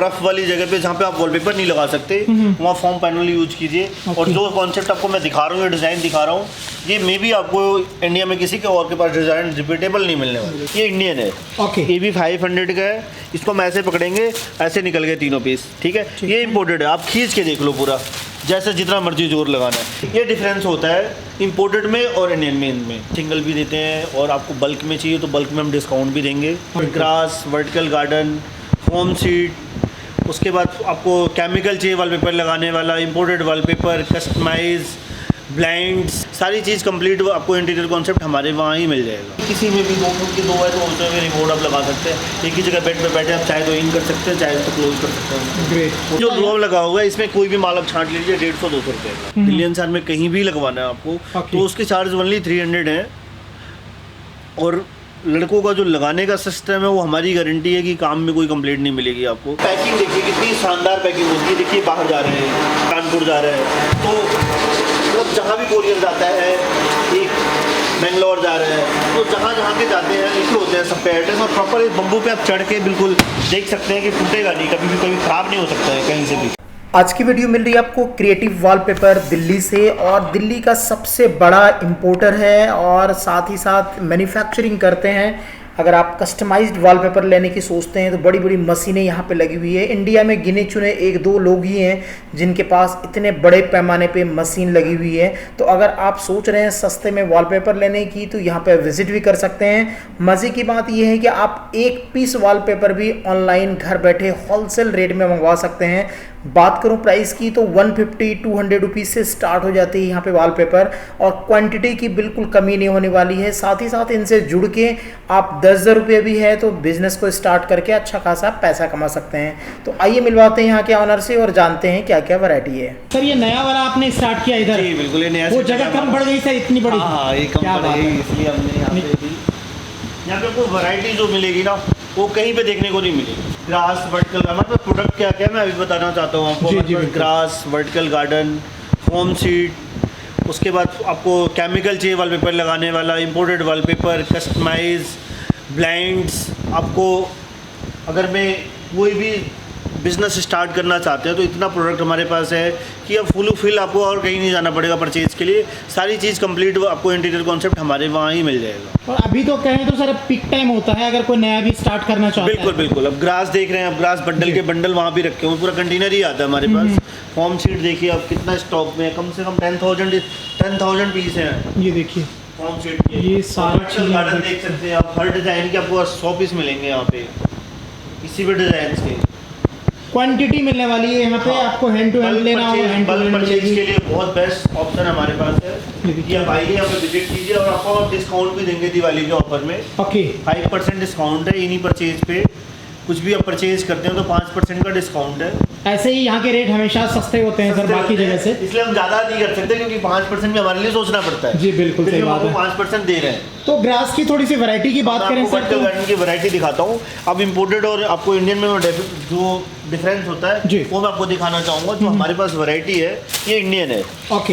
Rough वाली जगह पे जहाँ पे आप वॉलपेपर नहीं लगा सकते वहाँ फॉर्म पैनल यूज कीजिए। और जो कॉन्सेप्ट आपको मैं दिखा रहा हूँ, ये डिज़ाइन दिखा रहा हूँ, ये मे भी आपको इंडिया में किसी के और के पास डिज़ाइन रिपीटेबल नहीं मिलने वाला। ये इंडियन है। ये भी 500 का है। इसको हम ऐसे पकड़ेंगे, ऐसे निकल गए तीनों पीस। ठीक है, ये इम्पोर्टेड है। आप खींच के देख लो पूरा, जैसे जितना मर्जी जोर लगाना है। ये डिफरेंस होता है इंपोर्टेड में और इंडियन में। इनमें सिंगल भी देते हैं और आपको बल्क में चाहिए तो बल्क में हम डिस्काउंट भी देंगे। Grass, vertical garden, foam seat, उसके बाद आपको केमिकल चाहिए वॉलपेपर लगाने वाला, इंपोर्टेड वॉलपेपर, कस्टमाइज, ब्लाइंड्स, सारी चीज़ कंप्लीट आपको इंटीरियर कॉन्सेप्ट हमारे वहाँ ही मिल जाएगा। किसी में भी 2 फुट की 2 है तो उसमें भी रिमोट आप लगा सकते हैं। एक ही जगह बेड पे बैठे आप चाहे तो इन कर सकते हैं, चाहे तो क्लोज कर सकते हैं। ग्रेट। जो ग्लोव लगा हुआ है इसमें कोई भी माल आप छांट लीजिए 150-200 रुपये का। दिल्ली एनसीआर में कहीं भी लगवाना है आपको तो उसके चार्ज ओनली 300 है। और लड़कों का जो लगाने का सिस्टम है वो हमारी गारंटी है कि काम में कोई कंप्लेंट नहीं मिलेगी आपको। पैकिंग देखिए कितनी शानदार पैकिंग होती है। देखिए बाहर जा रहे हैं, कानपुर जा रहे हैं तो मतलब जहाँ भी कोरियर जाता है, एक बेंगलोर जा रहे हैं तो जहाँ जहाँ के जाते हैं लिखे होते हैं सब पे एड्रेस। और प्रॉपर इस बम्बू पे आप चढ़ के बिल्कुल देख सकते हैं कि टूटेगा नहीं, कभी भी कभी ख़राब नहीं हो सकता है कहीं से भी। आज की वीडियो मिल रही है आपको क्रिएटिव वॉलपेपर दिल्ली से, और दिल्ली का सबसे बड़ा इंपोर्टर है और साथ ही साथ मैन्युफैक्चरिंग करते हैं। अगर आप कस्टमाइज्ड वॉलपेपर लेने की सोचते हैं तो बड़ी बड़ी मशीनें यहाँ पे लगी हुई है। इंडिया में गिने चुने 1-2 लोग ही हैं जिनके पास इतने बड़े पैमाने पे मशीन लगी हुई है। तो अगर आप सोच रहे हैं सस्ते में वॉलपेपर लेने की तो यहाँ पे विजिट भी कर सकते हैं। मज़े की बात यह है कि आप एक पीस वॉलपेपर भी ऑनलाइन घर बैठे होलसेल रेट में मंगवा सकते हैं। बात करूं प्राइस की तो 150-200 रुपीज़ से स्टार्ट हो जाती है यहाँ पे वॉलपेपर, और क्वांटिटी की बिल्कुल कमी नहीं होने वाली है। साथ ही साथ इनसे जुड़ के आप 10,000 रुपये भी है तो बिजनेस को स्टार्ट करके अच्छा खासा पैसा कमा सकते हैं। तो आइए मिलवाते हैं यहाँ के ऑनर से और जानते हैं क्या क्या वैरायटी है। सर ये नया वाला आपने स्टार्ट किया इधर? जी बिल्कुल, ये नया। वो जगह कम बढ़ गई सर, इतनी बड़ी? हाँ, ये कम बढ़ गई इसलिए हमने यहाँ पे आपको वैरायटी जो मिलेगी ना वो कहीं पे देखने को नहीं मिलेगी। ग्रास, वर्टिकल, हमारे पास प्रोडक्ट क्या क्या मैं अभी बताना चाहता हूँ आपको। Grass, vertical garden, foam seat, उसके बाद आपको केमिकल चाहिए वॉलपेपर लगाने वाला, इंपोर्टेड वॉलपेपर, कस्टमाइज, ब्लाइंड्स। आपको अगर मैं कोई भी बिज़नेस स्टार्ट करना चाहते हैं तो इतना प्रोडक्ट हमारे पास है कि अब फुल फिल आपको और कहीं नहीं जाना पड़ेगा परचेज़ के लिए। सारी चीज़ कंप्लीट आपको इंटीरियर कॉन्सेप्ट हमारे वहाँ ही मिल जाएगा। और अभी तो कहें तो सर पिक टाइम होता है अगर कोई नया भी स्टार्ट करना चाहता है। बिल्कुल बिल्कुल। अब ग्रास देख रहे हैं, अब ग्रास बंडल के बंडल वहाँ भी रखे हुए, पूरा कंटेनर ही आता है हमारे पास। फॉर्म सीट देखिए अब कितना स्टॉक में है, कम से कम 10,000 पीस हैं। ये देखिए फॉर्म सीट के। ये सारा गार्डन देख सकते हैं आप, हर डिज़ाइन के आपको 100 पीस मिलेंगे यहाँ पे, किसी भी डिज़ाइन के। क्वांटिटी मिलने वाली है यहाँ पे। आपको हैंड टू हैंड लेना हो, हैंड टू हैंड परचेज के लिए बहुत बेस्ट ऑप्शन हमारे पास है कि आप आइए, यहाँ पे विजिट कीजिए और आपको हम डिस्काउंट भी देंगे दिवाली के ऑफर में। 5% डिस्काउंट है इन्हीं परचेज पे। कुछ भी आप परचेज करते हो तो 5% का डिस्काउंट है। ऐसे ही यहाँ के रेट हमेशा सस्ते होते हैं सर बाकी जगह से, इसलिए हम ज़्यादा नहीं कर सकते क्योंकि 5% में हमारे लिए सोचना पड़ता है। जी बिल्कुल सही बात है। 5% दे रहे हैं। तो ग्रास की थोड़ी सी वैरायटी की बात करें सर तो गार्डन की वैरायटी दिखाता हूँ। अब इम्पोर्टेड और आपको इंडियन में जो डिफरेंस होता है वो मैं आपको दिखाना चाहूँगा। जो हमारे पास वैरायटी है ये इंडियन है।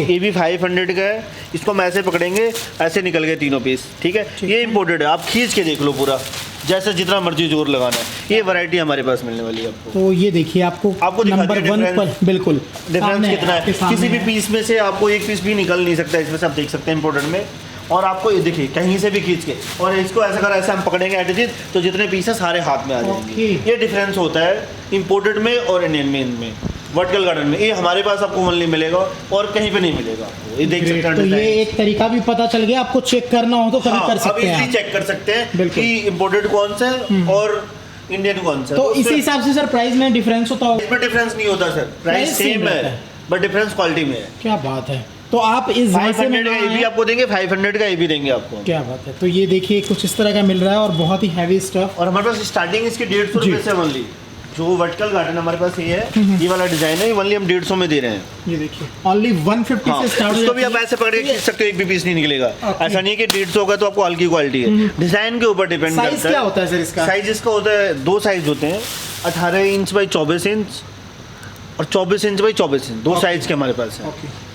ये भी 500 का है। इसको हम ऐसे पकड़ेंगे, ऐसे निकल गए तीनों पीस। ठीक है, ये इम्पोर्टेड है। आप खींच के देख लो पूरा, जैसे जितना मर्जी जोर लगाना है। ये वैरायटी हमारे पास मिलने वाली है आपको। तो ये देखिए आपको नंबर 1 पर बिल्कुल डिफरेंस कितना है। किसी भी पीस में से आपको एक पीस भी निकल नहीं सकता, इसमें से आप देख सकते हैं इम्पोर्टेड में। और आपको ये देखिए कहीं से भी खींच के, और इसको ऐसा कर ऐसे हम पकड़ेंगे एट तो जितने पीस है सारे हाथ में आ जाएंगे। ये डिफरेंस होता है इम्पोर्टेड में और इंडियन में। इनमें वर्टिकल गार्डन में ये हमारे पास आपको ओनली मिलेगा और कहीं पे नहीं मिलेगा आपको। ये देख सकते हैं। तो ये एक तरीका भी पता चल गया, आपको चेक करना हो तो कभी कर सकते हैं। चेक कर सकते हैं कि इम्पोर्टेड कौन सा है और इंडियन कौन सा। तो इसी हिसाब से सर प्राइस में डिफरेंस होता होगा? इसमें डिफरेंस नहीं होता सर, प्राइस सेम है बट डिफरेंस क्वालिटी में है। क्या बात है। तो आप इस 500 का ये भी आपको देंगे, 500 का ये भी देंगे आपको। क्या बात है। तो ये देखिए कुछ इस तरह का मिल रहा है और बहुत ही हैवी स्टफ। और हमारे पास स्टार्टिंग इसकी 150 रुपये से ओनली। जो वर्टिकल गार्डन हमारे पास ये है, ये वाला डिजाइन है, ओनली हम 150 में दे रहे हैं। ये देखिए ओनली 150 से स्टार्ट। इसको भी आप ऐसे पकड़ के खींच सकते हो, एक भी पीस नहीं निकलेगा। ऐसा नहीं है कि 150 होगा तो आपको हल्की क्वालिटी है। डिजाइन के ऊपर डिपेंड करता है। साइज क्या होता है सर इसका? साइज इसका होता है 2 साइज होते हैं, 18 इंच बाई 24 इंच और 24 इंच बाई 24 इंच। 2 साइज के हमारे पास है।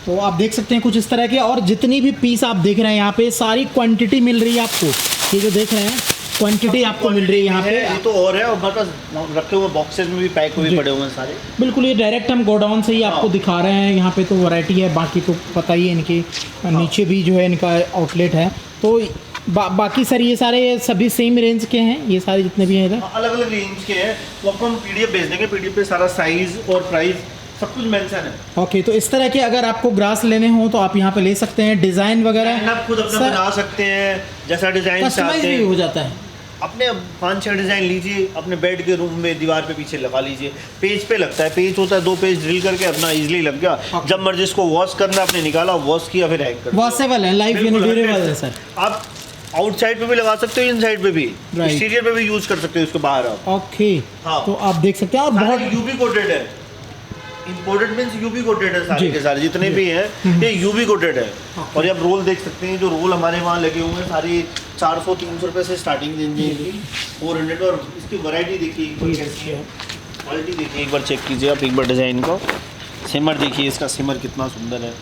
तो आप देख सकते हैं कुछ इस तरह के, और जितनी भी पीस आप देख रहे हैं यहाँ पे सारी क्वांटिटी मिल रही है आपको। ये जो देख रहे हैं क्वांटिटी आपको मिल रही है यहाँ पे। ये तो और है, और हमारे पास रखे हुए बॉक्सेस में भी पैक हुए पड़े हुए हैं सारे। बिल्कुल, ये डायरेक्ट हम गोडाउन से ही आपको दिखा रहे हैं। यहाँ पे तो वैरायटी है, बाकी तो पता ही है इनके नीचे भी जो है इनका आउटलेट है। तो बाकी सर ये सारे सभी सेम रेंज के हैं, ये सारे जितने भी हैं इधर अलग अलग रेंज के हैं। वो आपको हम पीडीएफ भेज देंगे, पीडीएफ पे सारा साइज और प्राइस सब कुछ मेंशन है। ओके, तो इस तरह के अगर आपको ग्रास लेने हो तो आप यहाँ पे ले सकते हैं। डिज़ाइन वगैरह आप खुद अपना बना सकते हैं, जैसा डिजाइन कस्टमाइज चाहते भी हो हैं। जाता है। अपने 5-6 डिज़ाइन लीजिए, अपने बेड के रूम में दीवार पे पीछे लगा लीजिए। पेज पे लगता है, पेज होता है 2 पेज ड्रिल करके अपना इजीली लग गया। जब मर्जी इसको वॉश करना, आपने निकाला, वॉश किया, फिर हैंग कर दिया। वॉशेबल है, लाइफ यानी ड्यूरेबल है सर। आप आउटसाइड पे भी लगा सकते हो, इनसाइड पे भी, एक्सटीरियर पे भी यूज कर सकते हो इसको बाहर आप। ओके, हाँ। तो आप देख सकते हैं। और बहुत यूवी कोटेड है, इंपोर्टेड मींस यूवी कोटेड है सारे के सारे जितने भी हैं, ये यूवी कोटेड है। और ये आप रोल देख सकते हैं, जो रोल हमारे वहाँ लगे हुए हैं सारी 400-300 रुपये से स्टार्टिंग देंगे, 400। और इसकी वैरायटी देखिए एक बार कैसी है, क्वालिटी देखिए एक बार, चेक कीजिए आप एक बार डिज़ाइन का। सिमर देखिए, इसका सिमर कितना सुंदर है।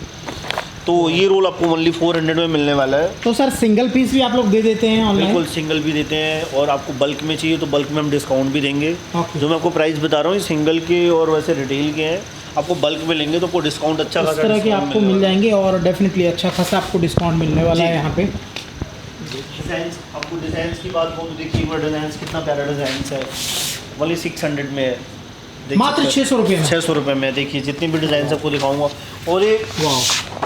तो ये रोल आपको ओनली 400 में मिलने वाला है। तो सर सिंगल पीस भी आप लोग दे देते हैं ऑनलाइन? बिल्कुल, सिंगल भी देते हैं, और आपको बल्क में चाहिए तो बल्क में हम डिस्काउंट भी देंगे। जो मैं आपको प्राइस बता रहा हूँ, सिंगल के और वैसे रिटेल के हैं। आपको बल्क में लेंगे तो आपको डिस्काउंट अच्छा खासा इस तरह के आपको मिल जाएंगे, और डेफिनेटली अच्छा खासा आपको डिस्काउंट मिलने वाला है यहाँ पे। डिज़ाइंस, आपको डिज़ाइंस की बात हो तो देखिए एक बार डिज़ाइंस कितना प्यारा डिज़ाइंस है। ओनली 600 में है, मात्र 600 रुपये में। 600 रुपये में। देखिए जितनी भी डिज़ाइन आपको दिखाऊंगा, और ये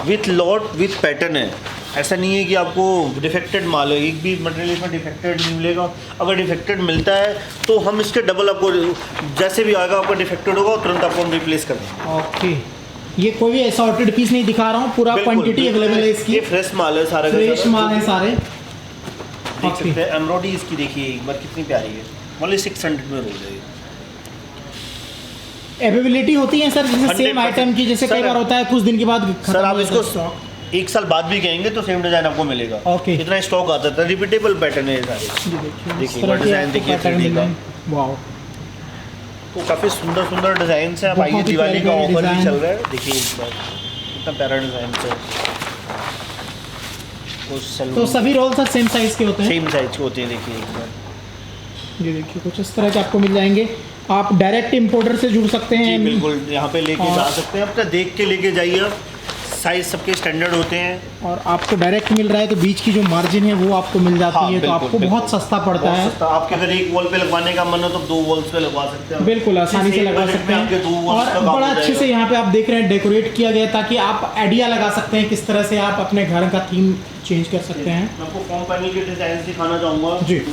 विथ लॉट विथ पैटर्न है। ऐसा नहीं है कि आपको डिफेक्टेड माल है, एक भी मटेरियल इसमें डिफेक्टेड नहीं मिलेगा। अगर डिफेक्टेड मिलता है तो हम इसके डबल आपको, जैसे भी आएगा आपका डिफेक्टेड होगा तुरंत आपको हम रिप्लेस कर देंगे। ओके, ये कोई भी असॉर्टेड पीस नहीं दिखा रहा हूँ, पूरा क्वांटिटी अवेलेबल है इसकी। ये फ्रेश माल है सारा, फ्रेश माल है सारे। देख सकते हैं एम्ब्रॉयडरी इसकी, देखिए एक बार कितनी प्यारी है। ओनली 600 में रोल है। अवेलेबिलिटी होती है सर जैसे सेम आइटम की, जैसे कई बार होता है कुछ दिन के बाद सर आप इसको 1 साल बाद भी कहेंगे तो सेम डिज़ाइन आपको मिलेगा। ओके, इतना स्टॉक आता था, रिपीटेबल पैटर्न है ये सारे। देखिए डिज़ाइन देखिए 3D का, वाओ, तो काफ़ी सुंदर सुंदर डिज़ाइन है। अब आइए, दिवाली का ऑफर भी चल रहा है, देखिए इस बार कितना प्यारा डिज़ाइन है। तो सभी रोल सर सेम साइज़ के होते हैं? सेम साइज के होते हैं। देखिए एक बार ये देखिए कुछ इस तरह के आपको मिल जाएंगे। आप डायरेक्ट इंपोर्टर से जुड़ सकते हैं। जी बिल्कुल, यहाँ पे लेके जा सकते हैं, अपना देख के लेके जाइए। साइज सबके स्टैंडर्ड होते हैं, और आपको डायरेक्ट मिल रहा है तो बीच की जो मार्जिन है वो आपको मिल जाती है, तो आपको बहुत सस्ता पड़ता है। आपके अगर एक वॉल पे लगवाने का मन हो तो 2 वॉल्स पे लगवा सकते हैं, बिल्कुल आसानी से लगा सकते हैं। और बड़ा अच्छे से यहाँ पे आप देख रहे हैं डेकोरेट किया गया, ताकि आप आइडिया लगा सकते हैं किस तरह से आप अपने घर का थीम चेंज कर सकते हैं। मैं आपको फॉर्म पैनल के डिजाइन दिखाना चाहूँगा जी,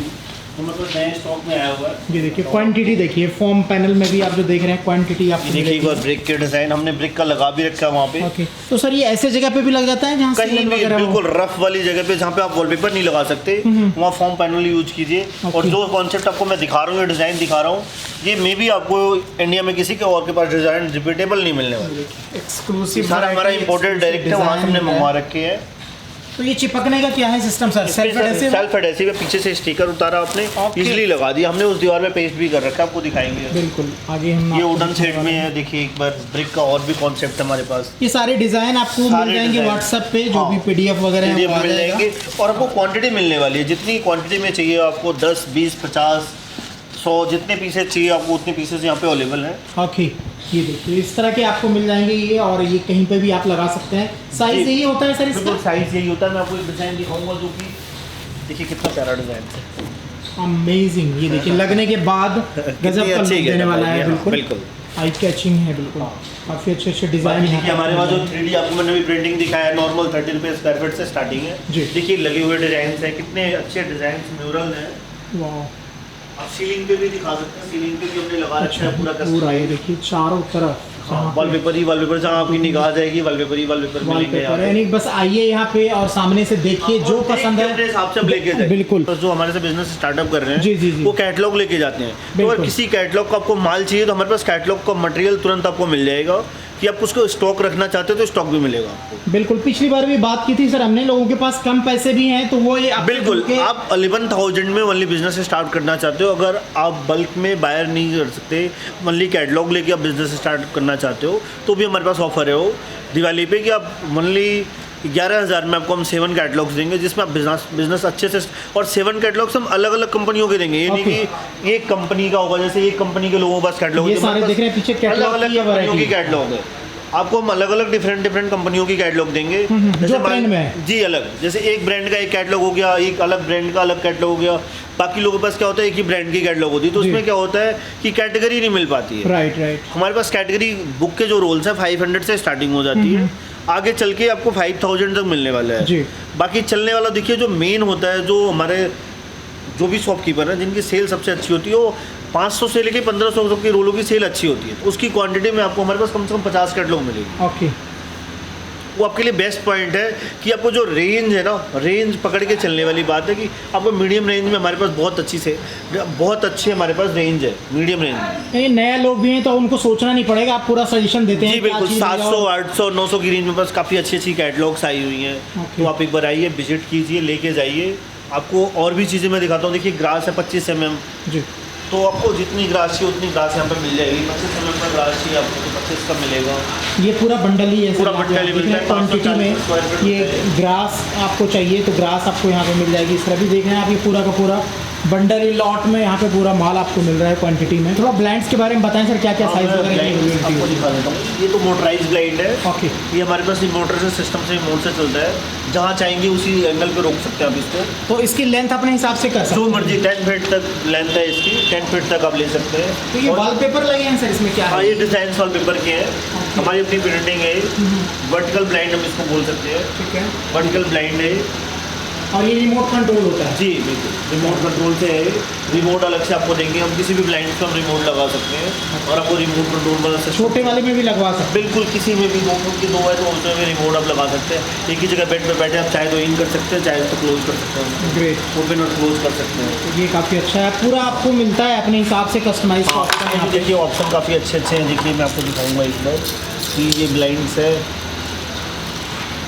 मतलब नए स्टॉक में आया हुआ है। ये देखिए क्वांटिटी देखिए, फॉर्म पैनल में भी आप जो देख रहे हैं क्वांटिटी आपको देखिए एक बार ब्रिक के डिजाइन हमने ब्रिक का लगा भी रखा है वहाँ पे। ओके, तो सर ये ऐसे जगह पे भी लग जाता है जहाँ कहीं भी बिल्कुल रफ वाली जगह पे जहाँ पे आप वॉलपेपर नहीं लगा सकते, वहाँ फॉर्म पैनल यूज कीजिए। और जो कॉन्सेप्ट आपको मैं दिखा रहा हूँ, ये डिज़ाइन दिखा रहा हूँ, ये मे भी आपको इंडिया में किसी के और के पास डिज़ाइन रिपीटेबल नहीं मिलने वाले। एक्सक्लूसिव सारा हमारा इंपोर्टेड डायरेक्ट है, वहाँ से हमने मंगवा रखे हैं। तो ये चिपकने का क्या है सिस्टम सर? सेल्फ एडहेसिव है, पीछे से स्टिकर उतारा आपने, इजीली लगा दिया हमने। उस दीवार में पेस्ट भी कर रखा है, आपको दिखाएंगे। बिल्कुल, आगे हम ये वुडन सेट में है। देखिए एक बार ब्रिक का और भी कॉन्सेप्ट हमारे पास। ये सारे डिजाइन आपको मिल जाएंगे व्हाट्सएप पे, जो भी पीडीएफ वगैरह है मिल जाएंगे। और आपको क्वांटिटी मिलने वाली है, जितनी क्वांटिटी में चाहिए आपको 10, 20, 50, 100 जितने पीसेस चाहिए आपको उतने पीसेस यहाँ पे अवेलेबल हैं। ओके, ये देखिए इस तरह के आपको मिल जाएंगे ये, और ये कहीं पे भी आप लगा सकते हैं। साइज यही होता है सर इसका? साइज यही होता है। मैं आपको एक डिज़ाइन दिखाऊंगा जो कि देखिए कितना प्यारा डिज़ाइन है, अमेजिंग। ये देखिए लगने के बाद गजब का लुक देने वाला है। बिल्कुल आई कैचिंग है, बिल्कुल काफ़ी अच्छे अच्छे डिज़ाइन है। हमारे पास जो 3D आपको मैंने भी प्रिंटिंग दिखाया है, नॉर्मल 30 रुपये स्क्वायर फीट से स्टार्टिंग है। देखिए लगे हुए डिज़ाइन है, कितने अच्छे डिज़ाइन म्यूरल हैं। वाह, आप सीलिंग पे भी दिखा सकते हैं, सीलिंग पे भी हमने लगा रखा है पूरा ये देखिए चारों तरफ वॉलपेपर ही वॉलपेपर, जहाँ आपकी निगाह जाएगी वॉलपेपर ही वॉलपेपर मिलेंगे। यानी बस आइए यहाँ पे और सामने से देखिए, जो पसंद है अपने हिसाब से लेके जाए। बिल्कुल, तो जो हमारे से बिजनेस स्टार्टअप कर रहे हैं, जी जी जी, वो कैटलॉग लेके जाते हैं। तो अगर किसी कैटलॉग का आपको माल चाहिए तो हमारे पास कैटलॉग का मटेरियल तुरंत आपको मिल जाएगा, कि आप उसको स्टॉक रखना चाहते हो तो स्टॉक भी मिलेगा आपको। बिल्कुल, पिछली बार भी बात की थी सर हमने, लोगों के पास कम पैसे भी हैं तो वो ये बिल्कुल, आप 11,000 में ओनली बिजनेस स्टार्ट करना चाहते हो, अगर आप बल्क में बायर नहीं कर सकते, ओनली कैटलॉग लेके आप बिजनेस स्टार्ट करना चाहते हो, तो भी हमारे पास ऑफर है वो दिवाली पे, कि आप ओनली 11,000 में आपको हम 7 कैटलॉग्स देंगे, जिसमें आप बिजनेस अच्छे से, और 7 कैटलॉग्स हम अलग अलग कंपनियों के देंगे। ये नहीं कि एक कंपनी का होगा, जैसे एक कंपनी के लोगों के पास कैटलॉग, ये सारे देख रहे हैं पीछे अलग कैटलॉग अलग की कंपनियों की वैरायटी कैटलॉग है। आपको हम अलग अलग डिफरेंट कंपनियों की कैटलॉग देंगे, जो ब्रांड में है। जी अलग, जैसे एक ब्रांड का एक कैटलॉग हो गया, एक अलग ब्रांड का अलग कैटलॉग हो गया। बाकी लोगों के पास क्या होता है, एक ही ब्रांड की कैटलॉग होती है, तो उसमें क्या होता है कि कैटेगरी नहीं मिल पाती है। राइट। हमारे पास कैटेगरी बुक के जो रोल्स है 500 से स्टार्टिंग हो जाती है, आगे चल के आपको 5000 तक मिलने वाला है जी। बाकी चलने वाला देखिए जो मेन होता है, जो हमारे जो भी शॉपकीपर हैं जिनकी सेल सबसे अच्छी होती है, वो 500 से लेके 1500 तक की रोलों की सेल अच्छी होती है, तो उसकी क्वांटिटी में आपको हमारे पास कम से कम 50 कैटलॉग मिलेगी। ओके, वो आपके लिए बेस्ट पॉइंट है कि आपको जो रेंज है ना, रेंज पकड़ के चलने वाली बात है कि आपको मीडियम रेंज में हमारे पास बहुत अच्छी हमारे पास रेंज है मीडियम रेंज में। ये नया लोग भी हैं तो उनको सोचना नहीं पड़ेगा, आप पूरा सजेशन देते हैं। जी बिल्कुल, 700, 800, 900 की रेंज में बस काफ़ी अच्छी कैटलॉग्स आई हुई हैं। तो आप एक बार आइए, विजिट कीजिए, लेके जाइए। आपको और भी चीज़ें मैं दिखाता हूँ। देखिए ग्रास है 25 mm जी, तो आपको जितनी ग्रास चाहिए उतनी ग्रास यहाँ पर मिल जाएगी। 25 mm का ग्रास चाहिए आपको तो 25 का मिलेगा। ये पूरा बंडल ही है, पूरा बंडल ही मिलता है, क्वान्टिटी में। 540 स्क्वायर फीट ये ग्रास आपको चाहिए तो ग्रास आपको यहाँ पे मिल जाएगी। इस तरह भी देख रहे हैं आप, ये पूरा का पूरा बंडल ही लॉट में यहाँ पे पूरा माल आपको मिल रहा है क्वांटिटी में। थोड़ा ब्लाइंड्स के बारे में बताएं सर, क्या क्या साइज आपको वगैरह। दिखा देता हूँ। ये तो मोटराइज ब्लाइंड है। ओके, ये हमारे पास मोटर से सिस्टम से मोड से चलता है, जहाँ चाहेंगे उसी एंगल पे रोक सकते हैं आप इसको। तो इसकी लेंथ अपने हिसाब से कर सकते जो हैं। मर्जी 10 फीट तक लेंथ है इसकी, 10 फीट तक आप ले सकते हैं। तो ये और- वॉलपेपर लगे हैं सर, इसमें क्या हाँ, है? ये डिजाइन वॉलपेपर के हैं। हमारी अपनी प्रिंटिंग है, वर्टिकल ब्लाइंड हम इसको बोल सकते हैं। ठीक है, वर्टिकल ब्लाइंड है। और ये रिमोट कंट्रोल होता है। जी बिल्कुल, रिमोट कंट्रोल से है। रिमोट अलग से आपको देंगे, हम किसी भी ब्लाइंड को हम रिमोट लगा सकते हैं और आपको रिमोट कंट्रोल वाला सिस्टम छोटे वाले में भी लगवा सकते बिल्कुल किसी में भी, दो है तो उसमें भी रिमोट आप लगा सकते हैं। एक ही जगह बेड पे बैठे आप चाहे तो इन कर सकते हैं, चाहे तो क्लोज कर सकते हैं, हैं। ग्रेट, ओपन और क्लोज कर सकते हैं। तो ये काफ़ी अच्छा है, पूरा आपको मिलता है अपने हिसाब से कस्टमाइज हाँ, ऑप्शन यहाँ ये पे। देखिए ऑप्शन काफ़ी अच्छे हैं। देखिए मैं आपको दिखाऊंगा एक बार कि ये ब्लाइंड्स है।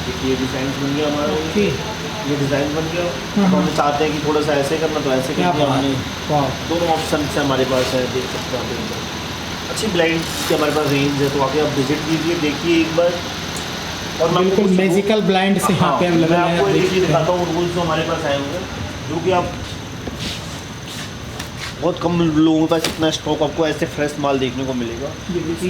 देखिए ये डिज़ाइन बन गया हमारा, ओके, ये डिज़ाइन बन गया। हाँ, तो हम चाहते हैं कि थोड़ा सा ऐसे करना तो ऐसे क्या कर दिया बात हमने। है, वाह। दोनों ऑप्शन से हमारे पास है, देख सकते हैं आप एक बार। अच्छी ब्लाइंड्स की हमारे पास रेंज है, तो आके आप विजिट कीजिए, देखिए एक बार। और मैं बिल्कुल मैजिकल ब्लाइंड से यहाँ पे मैं अवेलेबल है, आपको आप एक देख चीज़ सकते हैं। दिखाता हूँ, रूल्स जो हमारे पास आए हुए हैं, जो कि आप बहुत कम लोगों के पास इतना स्टॉक आपको ऐसे फ्रेश माल देखने को मिलेगा।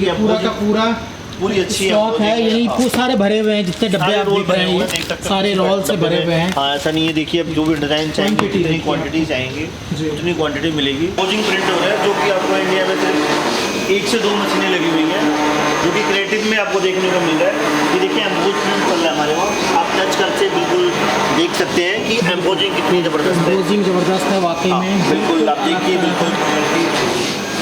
ये पूरा का पूरा पूरी अच्छी स्टॉक है, यही हाँ। पूरे सारे भरे हुए हैं, जितने डब्बे आप देख रहे हैं ये सारे रोल से भरे हुए हैं। हाँ, ऐसा नहीं है। देखिए अब जो भी डिज़ाइन चाहेंगे, Quantity जितनी देखिए क्वांटिटी चाहेंगे जी। उतनी क्वांटिटी मिलेगी। फोजिंग प्रिंट हो रहा है, जो कि आपको इंडिया में सिर्फ 1 से 2 मशीनें लगी हुई हैं, जो कि क्रिएटिव में आपको देखने को मिल रहा है। ये देखिए एम्बोज प्रिंट चल रहा है हमारे वहाँ, आप टच करके बिल्कुल देख सकते हैं कि एम्बोजिंग कितनी ज़बरदस्त है। एम्बोजिंग ज़बरदस्त है वाकई हाँ, में। बिल्कुल आप देखिए, बिल्कुल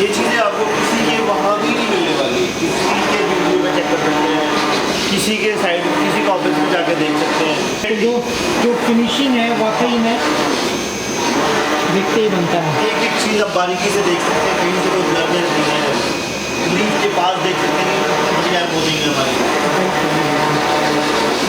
ये चीज़ें आपको किसी के वहाँ भी नहीं मिलने वाली। किसी के वीडियो में चेक कर सकते हैं, किसी के साइड, किसी का ऑफिस में जाके देख सकते तो हैं। जो फिनिशिंग है वाकई में देखते ही बनता है। एक एक चीज़ आप बारीकी से देख सकते हैं, कहीं से कोई ब्लर नहीं है। लीफ के पास देख सकते हैं कि बढ़िया एम्बोजिंग है हमारी।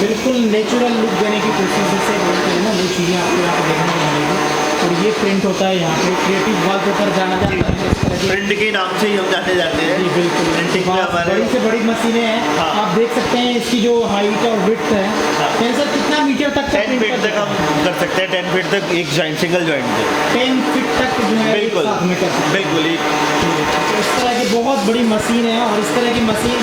बिल्कुल नेचुरल लुक देने की कोशिश से बोलते हैं ना, वो चीज़ें आपको यहाँ पे देखने को मिलेगी। और ये प्रिंट होता है यहाँ पे, क्रिएटिव वॉलपेपर जाना जाता है इस तरह की। प्रिंट के नाम से ही हम जाने जाते हैं। जी बिल्कुल, प्रिंटिंग में हमारे बड़ी से बड़ी मशीनें हैं। हाँ। आप देख सकते हैं इसकी जो हाइट और विड्थ है। हाँ। सर कितना मीटर तक का 10 print फीट कर तक हम कर सकते हैं। 10 फीट तक एक जॉइंट, सिंगल जॉइंट से 10 फीट तक जो है एक बिल्कुल साथ में कर सकते हैं। बिल्कुल तो इस तरह की बहुत बड़ी मशीन है, और इस तरह की मशीन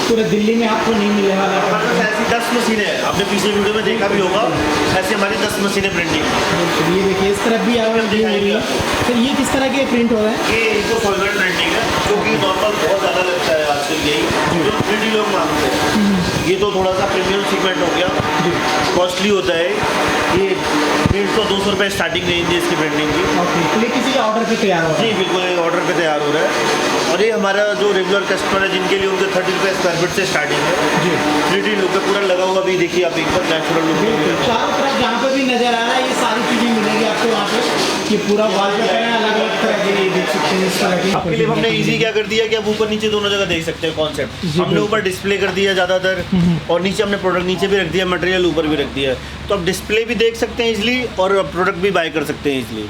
पूरे दिल्ली में आपको नहीं मिलने वाला है। हमारे पास ऐसी 10 मशीनें हैं। आपने पिछले वीडियो में देखा भी होगा, ऐसी हमारी 10 मशीनें प्रिंटिंग। बिल्कुल, ये देखिए इस तरफ भी आवाज़ दी हुई है। फिर ये किस तरह के प्रिंट हो रहा है? ये इनको सॉल्वेंट प्रिंटिंग है, जो कि नॉर्मल बहुत ज़्यादा लगता है आजकल, यही जो 3D लोग मांगते हैं। ये तो थोड़ा सा प्रीमियम सीगमेंट हो गया, कॉस्टली होता है। ये 150-200 रुपये स्टार्टिंग रेंज है इसकी प्रिंटिंग की। ओके, तो ये किसी ऑर्डर पे तैयार हो रहा जी है? बिल्कुल, ये ऑर्डर पे तैयार हो रहा है। और ये हमारा जो रेगुलर कस्टमर है, जिनके लिए उनके 30 रुपये स्क्वायर फीट से स्टार्टिंग है। जी 3D लुक है, पूरा लगा हुआ भी देखिए आप, एकदम नेचुरल लुक बिल्कुल, है। चारों तरफ जहाँ पे भी नज़र आ रहा है ये सारी चीज़ें मिलेगी आपको वहाँ पे। ये पूरा वॉलपेपर है, अलग अलग तरह के, ये देख सकते हैं इस तरह की। आपके लिए हमने इजी क्या कर दिया कि आप ऊपर नीचे दोनों जगह देख सकते हैं कॉन्सेप्ट। जी, हमने ऊपर डिस्प्ले कर दिया ज़्यादातर, और नीचे हमने प्रोडक्ट नीचे भी रख दिया, मटेरियल ऊपर भी रख दिया है। तो आप डिस्प्ले भी देख सकते हैं इजली, और प्रोडक्ट भी बाय कर सकते हैं इजली।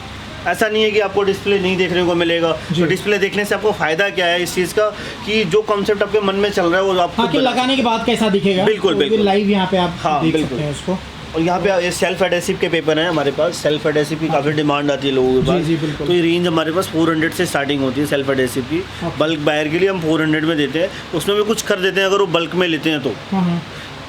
ऐसा नहीं है कि आपको डिस्प्ले नहीं देखने को मिलेगा। तो डिस्प्ले देखने से आपको फायदा क्या है इस चीज़ का, कि जो कॉन्सेप्ट आपके मन में चल रहा है वो आपको हाँ, कि लगाने के बाद कैसा दिखेगा। बिल्कुल, तो बिल्कुल। लाइव यहाँ पे आप हाँ, देख बिल्कुल। सकते हैं उसको। और यहाँ पे ये सेल्फ एडेसिव के पेपर हैं हमारे पास। सेल्फ एडेसिव की काफ़ी डिमांड आती है लोगों के पास। जी, बिल्कुल। तो ये रेंज हमारे पास 400 से स्टार्टिंग होती है सेल्फ एडेसिव की। बल्क बायर के लिए हम 400 में देते हैं, उसमें भी कुछ कर देते हैं अगर वो बल्क में लेते हैं तो।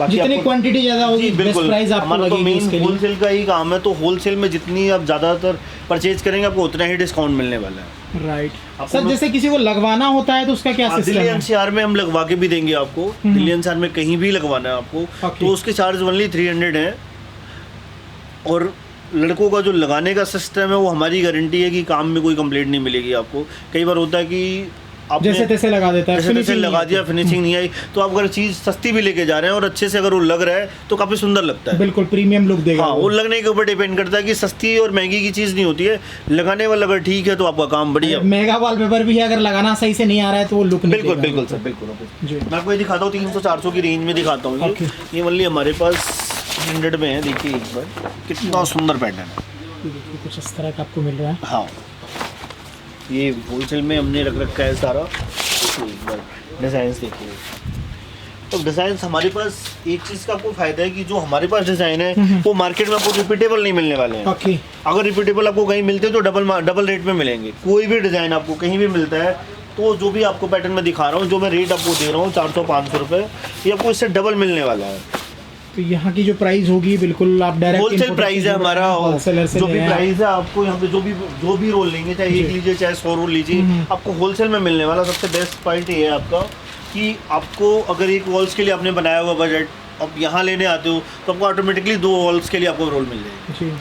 बाकी जितनी आपको- क्वांटिटी ज़्यादा होगी जी बेस्ट बिल्कुल, प्राइस आपको हमारा तो लगेगी मेन इसके लिए। होलसेल का ही काम है। तो होलसेल में जितनी आप ज़्यादातर परचेज करेंगे आपको उतना ही डिस्काउंट मिलने वाला है। राइट आपको सर, जैसे किसी को लगवाना होता है तो उसका क्या सिस्टम दिल्ली है? एनसीआर में हम लगवा के भी देंगे आपको। दिल्ली एनसीआर में कहीं भी लगवाना है आपको Okay. तो उसके चार्ज ओनली 300 है। और लड़कों का जो लगाने का सिस्टम है वो हमारी गारंटी है कि काम में कोई कंप्लेंट नहीं मिलेगी आपको। कई बार होता है कि आपने जैसे तैसे लगा देता है, जैसे तैसे finishing लगा नहीं दिया, फिनिशिंग नहीं आई, तो आप अगर चीज़ सस्ती भी लेके जा रहे हैं और अच्छे से अगर वो लग रहा है तो काफ़ी सुंदर लगता है। बिल्कुल प्रीमियम लुक देगा हाँ, वो लगने के ऊपर डिपेंड करता है कि सस्ती और महंगी की चीज़ नहीं होती है। लगाने वाला अगर ठीक है तो आपका काम बढ़िया। मेगा वॉलपेपर भी है, अगर लगाना सही से नहीं आ रहा है तो वो लुक नहीं बिल्कुल देगा। बिल्कुल सर, बिल्कुल। जी मैं आपको ये दिखाता हूँ 300-400 की रेंज में दिखाता हूँ। Okay. ये ओनली हमारे पास 100 में है। देखिए एक बार कितना सुंदर पैटर्न है। ये देखिए कुछ इस तरह का आपको मिल रहा है। हाँ, ये होलसेल में हमने रख रखा है सारा। देखिए एक बार डिज़ाइंस देखिए। तो डिज़ाइंस हमारे पास एक चीज़ का आपको फ़ायदा है कि जो हमारे पास डिज़ाइन है वो मार्केट में आपको रिपीटेबल नहीं मिलने वाले हैं। ओके, अगर रिपीटेबल आपको कहीं मिलते हैं तो डबल रेट में मिलेंगे। कोई भी डिज़ाइन आपको कहीं भी मिलता है तो जो भी आपको पैटर्न में दिखा रहा हूँ, जो मैं रेट आपको दे रहा हूँ 400-500 रुपये, ये आपको इससे डबल मिलने वाला है। तो यहाँ की जो प्राइस होगी बिल्कुल आप डायरेक्ट होलसेल प्राइस है हमारा। होलसेलर से जो भी ले आए। प्राइस है आपको यहाँ पे जो भी रोल लेंगे, चाहे एक लीजिए चाहे 100 रोल लीजिए, आपको होलसेल में मिलने वाला। सबसे बेस्ट पॉइंट ये है आपका कि आपको अगर एक वॉल्स के लिए आपने बनाया हुआ बजट, अब यहाँ लेने आते हो तो आपको ऑटोमेटिकली 2 वॉल्स के लिए आपको रोल मिल जाएगी। जी।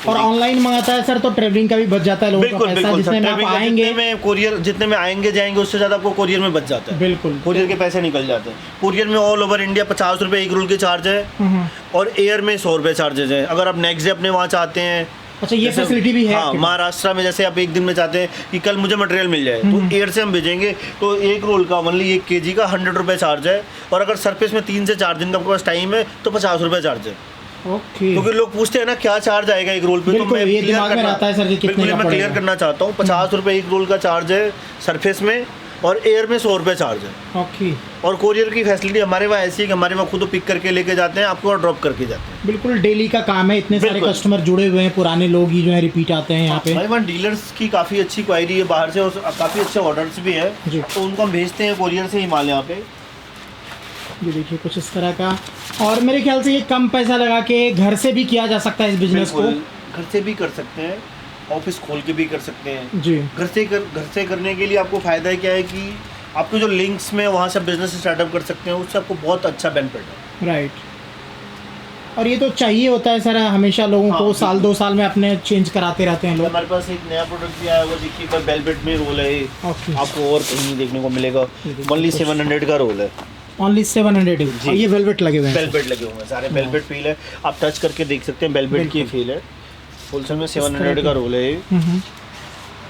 और ऑनलाइन मंगाता है सर तो ट्रेवलिंग का भी बच जाता है लोगों का बिल्कुल पैसा, बिल्कुल जितने में आप आएंगे जितने में आएंगे जाएंगे उससे ज़्यादा आपको कोरियर में बच जाता है। बिल्कुल। कोरियर के पैसे निकल जाते हैं। कोरियर में ऑल ओवर इंडिया 50 रुपये एक रोल के चार्ज है और एयर में 100 रुपये चार्जेज हैं। अगर आप नेक्स्ट डे अपने वहाँ चाहते हैं, अच्छा ये जैसे- फैसिलिटी भी है हाँ, आपके पास? महाराष्ट्र में जैसे आप एक दिन में चाहते हैं कि कल मुझे मटेरियल मिल जाए तो एयर से हम भेजेंगे तो एक रोल का ओनली 1 kg का 100 रुपये चार्ज है। और अगर सरफेस में 3 से 4 दिन का आपके पास टाइम है तो 50 रुपये चार्ज है। ओके, क्योंकि लोग पूछते हैं ना क्या चार्ज आएगा एक रोल पे, तो बिल्कुल, मैं ये क्लियर दिमाग में करना- रहता है सर कि कितने बिल्कुल, का मैं क्लियर पड़ेगा। करना चाहता हूँ। 50 रुपये एक रोल का चार्ज है सरफेस में और एयर में 100 रुपये चार्ज है। ओके, और कोरियर की फैसिलिटी हमारे वहाँ ऐसी है कि हमारे वहाँ खुद पिक करके लेके जाते हैं आपको और ड्रॉप करके जाते हैं। बिल्कुल डेली का काम है, इतने सारे बिल्कुल। कस्टमर जुड़े हुए हैं, पुराने लोग ही जो है रिपीट आते हैं यहाँ पे। हमारे वहाँ डीलर्स की काफ़ी अच्छी क्वायरी है बाहर से और काफ़ी अच्छे ऑर्डर्स भी हैं, जी। तो उनको हम भेजते हैं कोरियर से ही माल यहाँ पे। ये देखिए कुछ इस तरह का। और मेरे ख्याल से ये कम पैसा लगा के घर से भी किया जा सकता है इस बिजनेस को। बिल्कुल, घर से भी कर सकते हैं, ऑफिस खोल के भी कर सकते हैं। जी, घर से करने के लिए आपको फ़ायदा क्या है कि आपके जो लिंक्स में वहाँ से बिजनेस स्टार्टअप कर सकते हैं, उससे आपको बहुत अच्छा बेनिफिट है। राइट। और ये तो चाहिए होता है सर हमेशा लोगों को, हाँ, साल 2 साल में अपने चेंज कराते रहते हैं लोग। हमारे पास एक नया प्रोडक्ट भी आया हुआ, देखिए वेलवेट में रोल है। ओके, आपको और कहीं नहीं देखने को मिलेगा। देखिए ओनली कुछ- 700 का रोल है। ओनली 700। और ये वेलवेट लगे हुए हैं। वेलवेट लगे हुए हैं सारे, वेलवेट फील है। आप टच करके देख सकते हैं, वेलवेट की फील है। होलसेल में 700 का रोल है ये।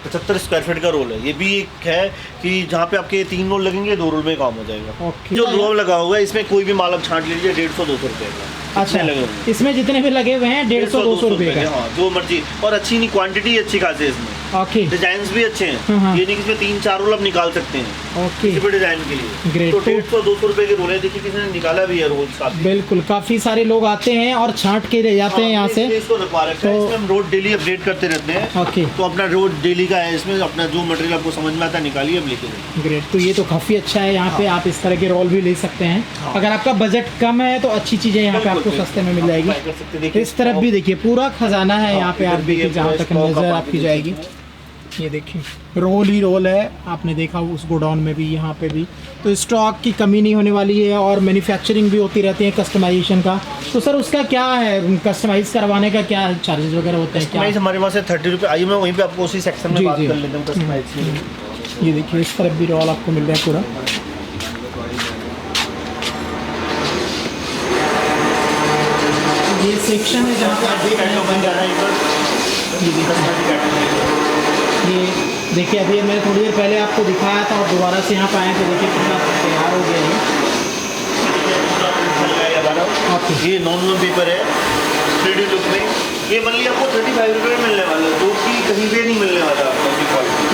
75 स्क्वायर फीट का रोल है। ये भी एक है कि जहाँ पे आपके 3 रोल लगेंगे 2 रोल में काम हो जाएगा। ओके। जो रोल लगा हुआ है इसमें कोई भी माल आप छांट लीजिए 150-200 रुपये का। अच्छा, इतने लगे हुए हैं। इसमें जितने भी लगे हुए हैं 150-200 रुपये के, का। हाँ, जो मर्जी। और अच्छी नहीं, क्वांटिटी अच्छी खासी है इसमें। ओके, डिजाइन भी अच्छे हैं। हाँ। ये नहीं कि इसमें 3-4 रोल आप निकाल सकते हैं ओके, किसी भी डिजाइन के लिए। Great. तो 150-200 रुपये के रोल है। देखिए किसी ने निकाला भी है रोल काफी। बिल्कुल। काफ़ी सारे लोग आते हैं और छांट के ले जाते हैं यहाँ से। इसको रखवा रखा है। तो- इसमें हम रोड डेली अपडेट करते रहते हैं। ओके, तो अपना रोड डेली का है, इसमें अपना जो मटेरियल आपको समझ में आता है निकालिए, अब लेके जाइए। ग्रेट। तो ये तो काफ़ी अच्छा है, यहाँ पे आप इस तरह के रोल भी ले सकते हैं। हाँ। अगर आपका बजट कम है तो अच्छी चीज़ें यहाँ पे बिल्कुल, आपको बिल्कुल। सस्ते में मिल आप जाएगी। ट्राई कर सकते हैं। देखिए इस तरफ भी देखिए पूरा खजाना है यहाँ पे, आप इधर भी देखिए है, जहाँ पूरा तक स्टॉक नज़र आप आपकी देख जाएगी। सकते हैं। ये देखिए रोल ही रोल है, आपने देखा उस गोडाउन में भी, यहाँ पे भी। तो स्टॉक की कमी नहीं होने वाली है और मैन्युफैक्चरिंग भी होती रहती है कस्टमाइजेशन का। तो सर उसका क्या है, कस्टमाइज़ करवाने का क्या चार्जेस वगैरह होते हैं क्या? कस्टमाइज हमारे पास है 30 रुपये। आइए मैं वहीं पे आपको उसी सेक्शन में जी, बात जी। कर लेता हूँ कस्टमाइज की। ये देखिए इस तरफ भी रोल आपको मिल रहा है पूरा। ये सेक्शन है जहाँ पे आप देख रहे हैं बन जा रहा है इधर। ये देखिए, ये देखिए अभी मैंने थोड़ी देर पहले आपको दिखाया था और दोबारा से यहाँ पे आए तो देखिए पूरा तैयार हो गया है। ओके, ये नॉन पेपर है। 3D लुक में। ये बनली आपको 35 रुपये में मिलने वाला है, जो कि कहीं पे नहीं मिलने वाला आपको की क्वालिटी।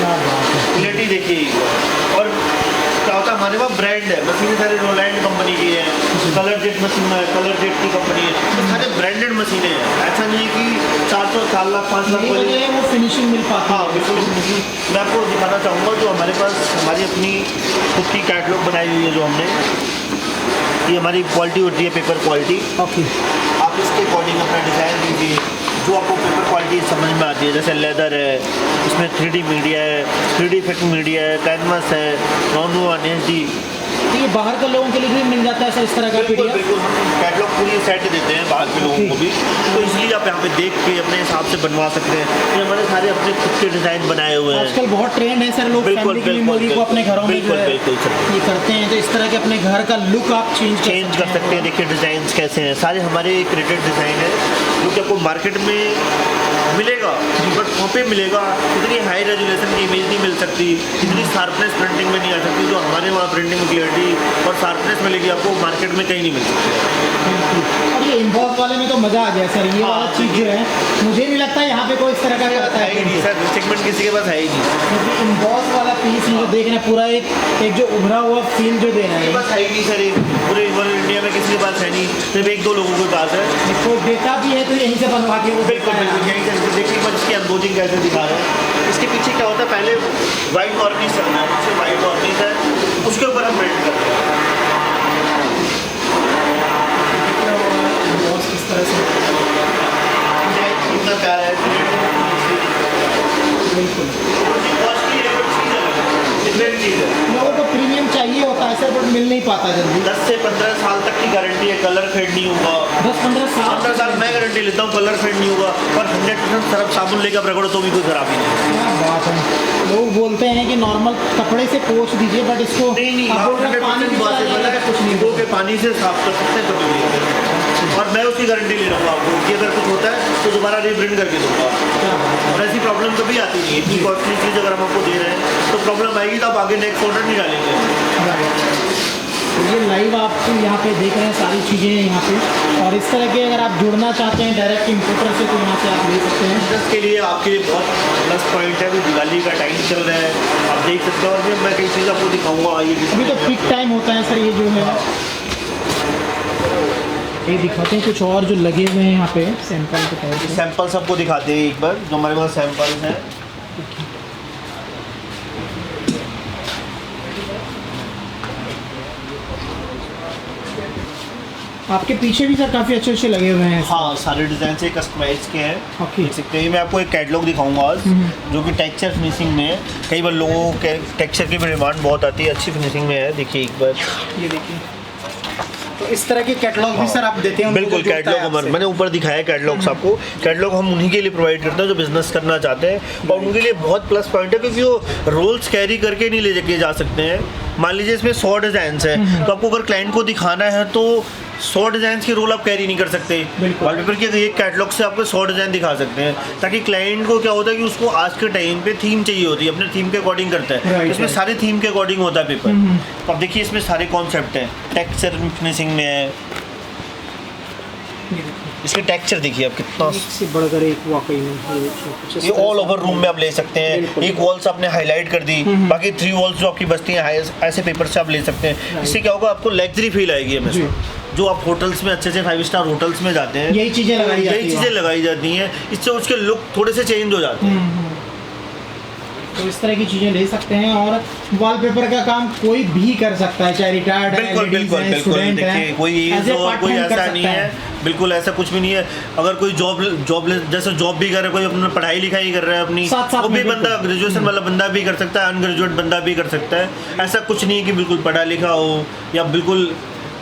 क्वालिटी देखिए एक बार। और क्या होता है, हमारे पास ब्रांड है, मशीनें सारे रोलैंड कंपनी की है, कलर जेट मशीन है, कलर जेट की कंपनी है, तो सारे ब्रांडेड मशीनें हैं। ऐसा नहीं है कि 400, 4 लाख, 5 लाख वाली वो फिनिशिंग मिल पाती है। हाँ बिल्कुल। मैं आपको दिखाना चाहूँगा जो हमारे पास हमारी अपनी खुद की कैटलॉग बनाई हुई है जो हमने, ये हमारी क्वालिटी होती है पेपर क्वालिटी। ओके, आप इसके अकॉर्डिंग अपना डिज़ाइन दीजिए जो आपको पेपर क्वालिटी समझ में आती है। जैसे लेदर है, इसमें 3D मीडिया है, 3D इफेक्ट मीडिया है, कैनवस है, नॉन एनएसडी। तो ये बाहर के लोगों के लिए भी मिल जाता है सर इस तरह का बिल्कुल पीडीएफ? बिल्कुल, हम कैटलॉग पूरी सेट देते हैं बाहर के लोगों को भी, तो इसलिए आप यहाँ पे देख के अपने हिसाब से बनवा सकते हैं। ये हमारे सारे अपने खुद के डिज़ाइन बनाए हुए हैं। आजकल बहुत ट्रेंड है सर, लोग बिल्कुल, फैमिली की बिल्कुल, मेमोरी को अपने घरों में जो बिल्कुल, है बिल्कुल, सर। ये करते हैं, तो इस तरह के अपने घर का लुक आप चेंज कर सकते हैं। देखिए डिज़ाइन कैसे हैं, सारे हमारे क्रिएटेड डिज़ाइन है जो कि आपको मार्केट में मिलेगा, बट वहाँ पे मिलेगा। इतनी हाई रेजोल्यूशन की इमेज नहीं मिल सकती, इतनी शार्पनेस प्रिंटिंग में नहीं आ सकती जो हमारे वहाँ प्रिंटिंग में क्लियरिटी और शार्पनेस मिलेगी आपको, मार्केट में कहीं नहीं मिल सकती। और ये इम्बॉस वाले में तो मज़ा आ गया सर, ये वाला चीज़ जो है मुझे नहीं लगता यहाँ पे कोई इस तरह का करता है ही नहीं है। सर, सेगमेंट किसी के पास है ही नहीं। क्योंकि इम्बॉस वाला पीस जो देख रहे हैं पूरा एक जो उभरा हुआ फील जो दे रहा किसी के है, पास है ही नहीं सर, ये पूरे इंडिया में किसी के पास है नहीं, सिर्फ 1-2 लोगों के पास है। कोई देता भी है तो यहीं से बनवा के वो बिल्कुल बिल्कुल, यही से देखिए बस इसकी अनबोजिंग कैसे दिखा रहे हैं। इसके पीछे क्या होता है, पहले वाइट वार्निश करना है, उससे वाइट वार्निश है, उसके ऊपर हम प्रिंट करते हैं। किस तरह से कितना प्यारा है, बिल्कुल कॉस्टली है बट चीज़ अलग है, डिफरेंट चीज़ है। लोगों को प्रीमियम चाहिए होता है सर, बट मिल नहीं पाता जल्दी। 10 से 15 साल तक की गारंटी है, कलर फेड नहीं होगा। 10-15 साल 15 साल मैं गारंटी लेता हूँ, कलर फेड नहीं होगा। और 100% सर्फ साबुन लेकर आप रगड़ो तो भी कोई खराबी नहीं है। क्या बात है। लोग बोलते हैं कि नॉर्मल कपड़े से पोंछ दीजिए, बट इसको नहीं आप बोल रहे हैं पानी भी चला जाएगा तो कुछ नहीं धो के पानी से साफ कर सकते हैं कभी भी। और मैं उसकी गारंटी ले रहा हूँ आपको कि अगर कुछ होता है तो दोबारा रीप्रिंट करके दूँगा। और ऐसी प्रॉब्लम कभी आती नहीं है। इतनी कॉस्टली चीज़ अगर हम आपको दे रहे हैं तो प्रॉब्लम आएगी तो आप आगे नेक्स्ट ऑर्डर नहीं डालेंगे। तो ये लाइव आप यहाँ पे देख रहे हैं सारी चीज़ें यहाँ पे, और इस तरह के अगर आप जुड़ना चाहते हैं डायरेक्ट इंपोर्टर से तो यहाँ से आप ले सकते हैं। बिजनेस के लिए आपके लिए बहुत प्लस पॉइंट है। अभी दिवाली का टाइम चल रहा है, आप देख सकते हो। और भी मैं कई चीज़ आपको दिखाऊंगा। ये अभी तो पीक टाइम होता है सर, ये जो है ये दिखाते हैं कुछ और जो लगे हुए हैं यहाँ पे सैंपल के तौर पे। सैंपल्स आपको दिखाते हैं एक बार, जो हमारे पास सैंपल्स हैं। आपके पीछे भी सर काफ़ी अच्छे अच्छे लगे हुए हैं। हाँ, सारे डिज़ाइन से कस्टमाइज के हैं। ओके। देख सकते हैं। मैं आपको एक कैटलॉग दिखाऊंगा आज, जो कि टेक्सचर फिनिशिंग में है। कई बार लोगों के टेक्सचर की भी डिमांड बहुत आती है, अच्छी फिनिशिंग में है। देखिए एक बार, ये देखिए, तो इस तरह के कैटलॉग भी सर आप देते हैं? बिल्कुल कैटलॉग मैंने ऊपर दिखाया है कैटलॉग्स आपको। कैटलॉग हम उन्हीं के लिए प्रोवाइड करते हैं जो बिजनेस करना चाहते हैं, और उनके लिए बहुत प्लस पॉइंट है क्योंकि वो रोल्स कैरी करके नहीं ले जाके जा सकते हैं। मान लीजिए इसमें 100 डिज़ाइंस हैं, तो आपको अगर क्लाइंट को दिखाना है तो 100 डिज़ाइन के रोल आप कैरी नहीं कर सकते। वॉलपेपर के एक कैटलॉग से आपको 100 डिज़ाइन दिखा सकते हैं, ताकि क्लाइंट को क्या होता है कि उसको आज के टाइम पे थीम चाहिए होती है, अपने थीम के अकॉर्डिंग करता है। इसमें सारे थीम के अकॉर्डिंग होता है पेपर। तो अब देखिए इसमें सारे कॉन्सेप्ट हैं, टेक्सचर फिनिशिंग में है। इसके टेक्सचर देखिए आप कितना से बढ़कर एक वाकई में ये ऑल ओवर रूम में आप ले सकते हैं। एक वॉल्स आपने हाईलाइट कर दी, बाकी 3 वॉल्स जो आपकी बचती हैं ऐसे पेपर से आप ले सकते हैं। इससे क्या होगा, आपको लग्जरी फील आएगी हमें। जो आप होटल्स में अच्छे 5 स्टार होटल्स में जाते हैं, यही चीज़ें लगाई जाती हैं। इससे उसके लुक थोड़े से चेंज हो जाते हैं। तो इस तरह की चीज़ें ले सकते हैं। और वॉलपेपर का काम कोई भी कर सकता है, चाहे रिटायर्ड है, बिल्कुल बिल्कुल बिल्कुल। देखिए कोई एज और कोई ऐसा नहीं है, बिल्कुल ऐसा कुछ भी नहीं है। अगर कोई जॉब जैसे जॉब भी कर रहा है, कोई अपना पढ़ाई लिखाई कर रहा है अपनी, वो भी बंदा, ग्रेजुएशन वाला बंदा भी कर सकता है, अनग्रेजुएट बंदा भी कर सकता है। ऐसा कुछ नहीं है कि बिल्कुल पढ़ा लिखा हो या बिल्कुल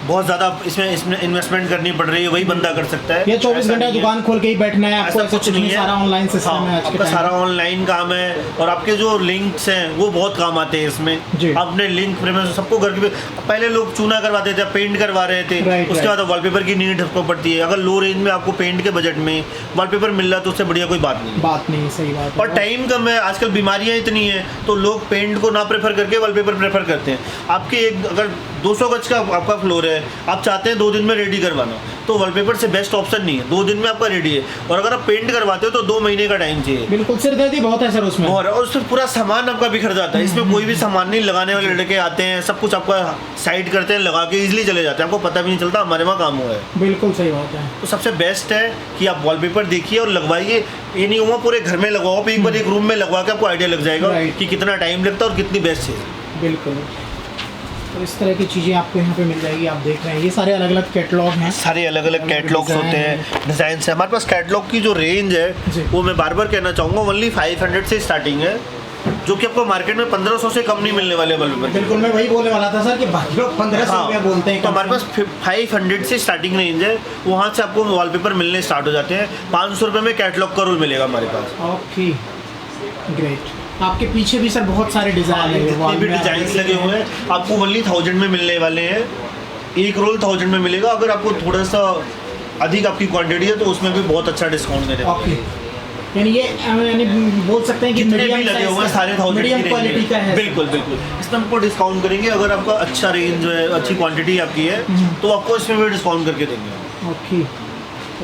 बहुत ज़्यादा इसमें इन्वेस्टमेंट करनी पड़ रही है, वही बंदा कर सकता है। ये 24 घंटे दुकान खोल के ही बैठना है आपको, ऐसा कुछ नहीं है। सारा ऑनलाइन सिस्टम है, आपका सारा ऑनलाइन काम है। और आपके जो लिंक्स हैं वो बहुत काम आते हैं इसमें। आपने लिंक सबको घर के, पहले लोग चूना करवाते थे, पेंट करवा रहे थे, उसके बाद वॉलपेपर की नीड सबको पड़ती है। अगर लो रेंज में आपको पेंट के बजट में वॉलपेपर मिल रहा है तो उससे बढ़िया कोई बात नहीं। सही बात। और टाइम कम है, आजकल बीमारियां इतनी हैं, तो लोग पेंट को ना प्रेफर करके वॉलपेपर प्रेफर करते हैं। आपके एक अगर 200 गज का आपका फ्लोर है है, आप चाहते हैं 2 दिन में रेडी करवाना, तो वॉलपेपर से बेस्ट ऑप्शन नहीं है, 2 दिन में आपका रेडी है। और अगर आप पेंट करवाते हो तो 2 महीने का टाइम चाहिए। बिल्कुल, सिरदर्दी बहुत है सर उसमें। और उसमें पूरा सामान आपका बिखर जाता है, इसमें कोई भी सामान नहीं, लगाने वाले लड़के आते हैं, सब कुछ आपका साइड करते हैं, लगा के इजीली चले जाते हैं, आपको पता भी नहीं चलता हमारे वहाँ काम हुआ है। बिल्कुल सही बात है। तो सबसे बेस्ट है कि आप वॉलपेपर देखिए और लगवाइए, ये नहीं हुआ पूरे घर में लगवाओ, आप एक बार एक रूम में लगवा के आपको आइडिया लग जाएगा Right. कि कितना टाइम लगता है और कितनी बेस्ट चीज़। बिल्कुल, तो इस तरह की चीज़ें आपको यहाँ पे मिल जाएगी। आप देख रहे हैं ये सारे अलग अलग कैटलॉग हैं, सारे अलग अलग कैटलॉग्स design होते हैं, डिज़ाइन है। हमारे पास कैटलॉग की जो रेंज जी। है वो मैं बार बार कहना चाहूँगा, ओनली 500 से स्टार्टिंग है, जो कि आपको मार्केट में 1500 से कम नहीं मिलने वाले वॉलपेपर। बिल्कुल, मैं वही बोलने वाला था सर कि बाकी लोग 1500 रुपया बोलते हैं। तो हमारे पास 500 से स्टार्टिंग रेंज है, वहाँ से आपको वॉलपेपर मिलने स्टार्ट हो जाते हैं। 500 रुपये में कैटलॉग का रोल मिलेगा हमारे पास। Okay, great. आपके पीछे भी सर बहुत सारे डिज़ाइन है, जितने भी डिजाइन लगे हुए हैं आपको ओनली 1000 में मिलने वाले हैं। एक रोल 1000 में मिलेगा। अगर आपको थोड़ा सा अधिक आपकी क्वांटिटी है तो उसमें भी बहुत अच्छा डिस्काउंट दे देंगे। ओके, यानी ये यानी बोल सकते हैं कि जितने भी लगे हुए हैं सारे 1000 मीडियम क्वालिटी का है। बिल्कुल बिल्कुल, इसमें हमको डिस्काउंट करेंगे। अगर आपका अच्छा रेंज जो है, अच्छी क्वांटिटी आपकी है, तो आपको इसमें भी डिस्काउंट करके देंगे। ओके,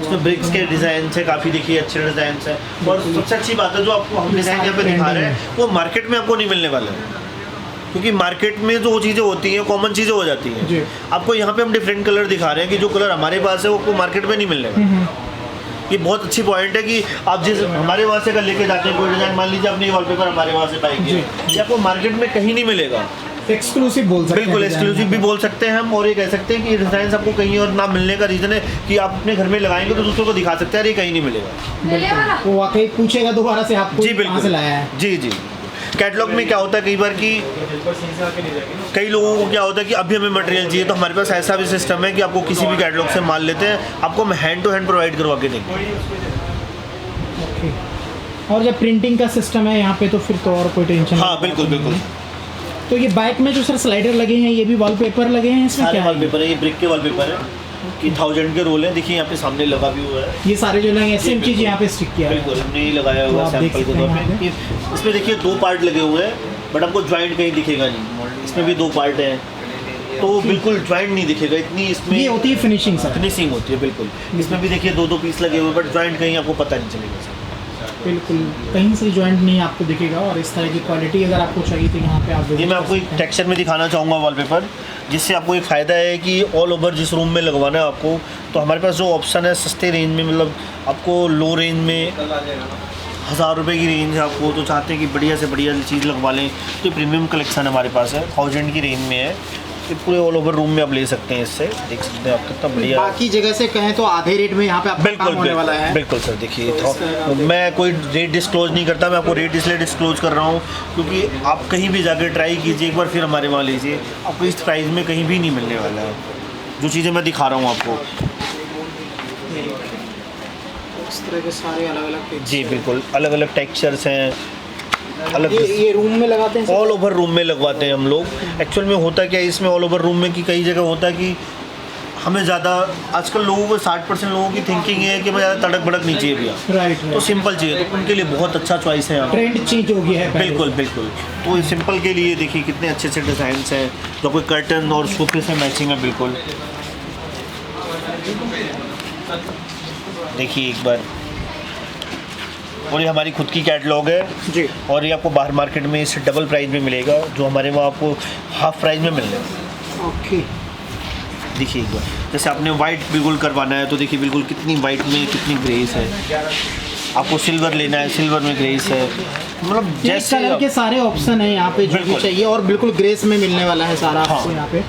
इसमें ब्रिक्स के डिज़ाइन है, काफ़ी देखिए अच्छे डिज़ाइन है। और सबसे अच्छी बात है जो आपको हम डिज़ाइन यहाँ पे दिखा रहे हैं वो मार्केट में आपको नहीं मिलने वाला है, क्योंकि मार्केट में जो चीज़ें होती हैं कॉमन चीज़ें हो जाती जी। हैं। आपको यहाँ पे हम डिफरेंट कलर दिखा रहे हैं कि जो कलर हमारे पास है वो आपको मार्केट में नहीं मिलने वाला। ये बहुत अच्छी पॉइंट है कि आप जिस हमारे वहाँ से अगर लेके जाते हैं कोई डिज़ाइन, मान लीजिए अपने वॉलपेपर हमारे वहाँ से पाएंगे, ये आपको मार्केट में कहीं नहीं मिलेगा। एक्सक्लूसिव बोल सकते हैं। बिल्कुल एक्सक्लूसिव भी बोल सकते हैं हम, और ये कह सकते हैं कि ये डिज़ाइन आपको कहीं और ना मिलने का रीज़न है कि आप अपने घर में लगाएंगे तो दूसरों को दिखा सकते हैं, अरे ये कहीं नहीं मिलेगा। वो वाकई पूछेगा दोबारा से आपको जी कहाँ से लाया है। जी जी। कैटलॉग में क्या होता है कई बार कि कई लोगों को क्या होता है कि अभी हमें मटेरियल चाहिए, तो हमारे पास ऐसा भी सिस्टम है कि आपको किसी भी कैटलॉग से माल लेते हैं, आपको हम हैंड टू हैंड प्रोवाइड करवा के देंगे। ओके, और जब प्रिंटिंग का सिस्टम है यहाँ पे तो फिर तो और कोई टेंशन हाँ बिल्कुल बिल्कुल। तो ये बाइक में जो सर स्लाइडर लगे हैं ये भी वॉलपेपर लगे हैं, इसमें सारे क्या है? वॉलपेपर है, ये ब्रिक के वॉलपेपर है कि 1000 के रोल है। देखिए यहाँ पे सामने लगा भी हुआ है, ये सारे जो लगे सेम चीज़ यहाँ पे स्टिक किया है। बिल्कुल हमने ये लगाया तो हुआ आप देख सैंपल के सकते तौर हैं यहाँ पे। ये- इसमें देखिए 2 पार्ट लगे हुए हैं, बट आपको ज्वाइंट कहीं दिखेगा नहीं। इसमें भी 2 पार्ट हैं, तो बिल्कुल ज्वाइंट नहीं दिखेगा, इतनी इसमें ये होती है फिनिशिंग सर। फिनिशिंग होती है। बिल्कुल इसमें भी देखिए 2-2 पीस लगे हुए, बट ज्वाइंट कहीं आपको पता नहीं चलेगा सर। बिल्कुल कहीं से जॉइंट नहीं आपको दिखेगा, और इस तरह की क्वालिटी अगर आपको चाहिए तो यहाँ पे आप ये मैं आपको एक टेक्सचर में दिखाना चाहूँगा वॉलपेपर, जिससे आपको एक फ़ायदा है कि ऑल ओवर जिस रूम में लगवाना है आपको, तो हमारे पास जो ऑप्शन है सस्ते रेंज में, मतलब आपको लो रेंज में 1000 रुपये की रेंज है, आपको तो चाहते हैं कि बढ़िया से बढ़िया चीज़ लगवा लें, तो प्रीमियम कलेक्शन हमारे पास है, 1000 की रेंज में है। ये पूरे ऑल ओवर रूम में आप ले सकते हैं, इससे देख सकते हैं आप कितना बढ़िया। बाकी जगह से कहें तो आधे रेट में यहाँ पे आपका बिल्कुल काम होने वाला है। बिल्कुल सर। देखिए तो मैं कोई रेट डिस्क्लोज नहीं करता, मैं आपको रेट इसलिए डिस्क्लोज कर रहा हूँ क्योंकि आप कहीं भी जाकर ट्राई कीजिए एक बार, फिर हमारे वहाँ लीजिए, आपको इस प्राइस में कहीं भी नहीं मिलने वाला है जो चीज़ें मैं दिखा रहा हूँ आपको। इस तरह के सारे अलग अलग जी बिल्कुल, अलग अलग टेक्सचर्स हैं, अलग ये रूम में लगाते हैं ऑल ओवर रूम में लगवाते हैं हम लोग। एक्चुअल में होता क्या है इसमें ऑल ओवर रूम में कि कई जगह होता है कि हमें ज़्यादा, आजकल लोगों को 60% लोगों की थिंकिंग है कि मैं ज़्यादा तड़क भड़क नहीं चाहिए भैया, राइट तो सिंपल चाहिए, तो उनके लिए बहुत अच्छा चॉइस है यहाँ। ट्रेंड चेंज हो गया है पहले बिल्कुल बिल्कुल। तो सिंपल के लिए देखिए कितने अच्छे अच्छे डिज़ाइंस हैं जो कोई कर्टन और सोफे से मैचिंग है। बिल्कुल देखिए एक बार, और ये हमारी खुद की कैटलॉग है जी। और ये आपको बाहर मार्केट में इससे डबल प्राइस में मिलेगा, जो हमारे वहाँ आपको हाफ प्राइस में मिल रहा है। ओके, देखिए एक बार, जैसे आपने वाइट बिल्कुल करवाना है तो देखिए बिल्कुल कितनी वाइट में कितनी ग्रेस है। आपको सिल्वर लेना है, सिल्वर में ग्रेस है, मतलब जैसे जैसे कलर के सारे ऑप्शन है यहाँ पे जो भी बिल्कुल। चाहिए, और बिल्कुल ग्रेस में मिलने वाला है सारा आपको हाँ। यहाँ पे।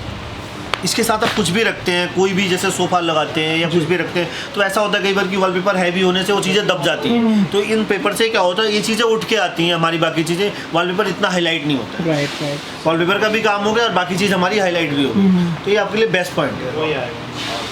इसके साथ आप कुछ भी रखते हैं, कोई भी जैसे सोफ़ा लगाते हैं या कुछ भी रखते हैं, तो ऐसा होता है कई बार कि वॉलपेपर हैवी होने से वो चीज़ें दब जाती हैं। तो इन पेपर से क्या होता है, ये चीज़ें उठ के आती हैं, हमारी बाकी चीज़ें, वॉलपेपर इतना हाईलाइट नहीं होता। राइट राइट, वॉलपेपर का भी काम हो गया और बाकी चीज़ हमारी हाईलाइट भी होगी, तो ये आपके लिए बेस्ट पॉइंट है।